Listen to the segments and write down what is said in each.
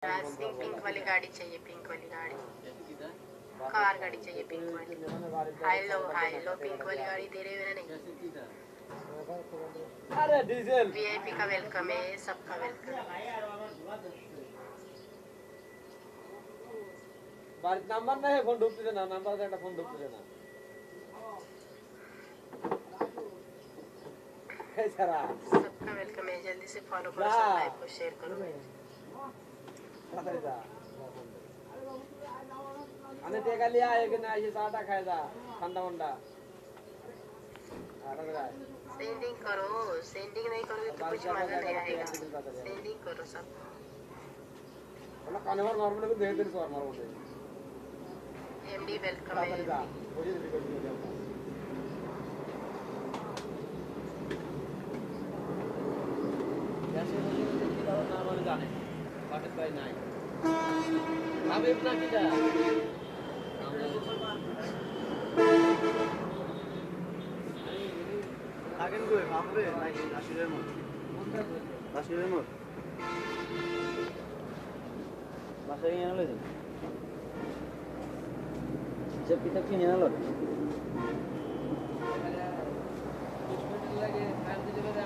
Singh pink वाली गाड़ी चाहिए, पिंक वाली गाड़ी, कार गाड़ी चाहिए पिंक वाली। हाई लो पिंक वाली गाड़ी दे रहे हैं नहीं। अरे डीजल वीआईपी का वेलकम है, सबका वेलकम। बारिश नंबर नहीं फोन ढूंढते ना, नंबर से फोन ढूंढते ना कैसा रहा। सबका वेलकम है, जल्दी से फॉलो करो, सब लाइक को शेयर करो। अने ते का लिया है कि ना, ये साटा खाएगा ठंडा वंडा। सेंडिंग करो, सेंडिंग नहीं करोगे तो कुछ मजा नहीं आएगा। सेंडिंग करो सब। मतलब काने मार मार में देर देर सवार मारो दे। एमडी वेलकम है। मुझे डिफिकल्ट हो जाता है। कैसे मुझे किसी का नाम आने जाने पाकिस्तान भाई नहीं अब इतना किया Hagen gue, apa be? Naik nasi lemon. Nasi lemon. Masa ini yang lain. Siap kita kini yang lain.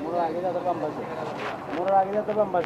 Murah lagi dah tu pambas. Murah lagi dah tu pambas.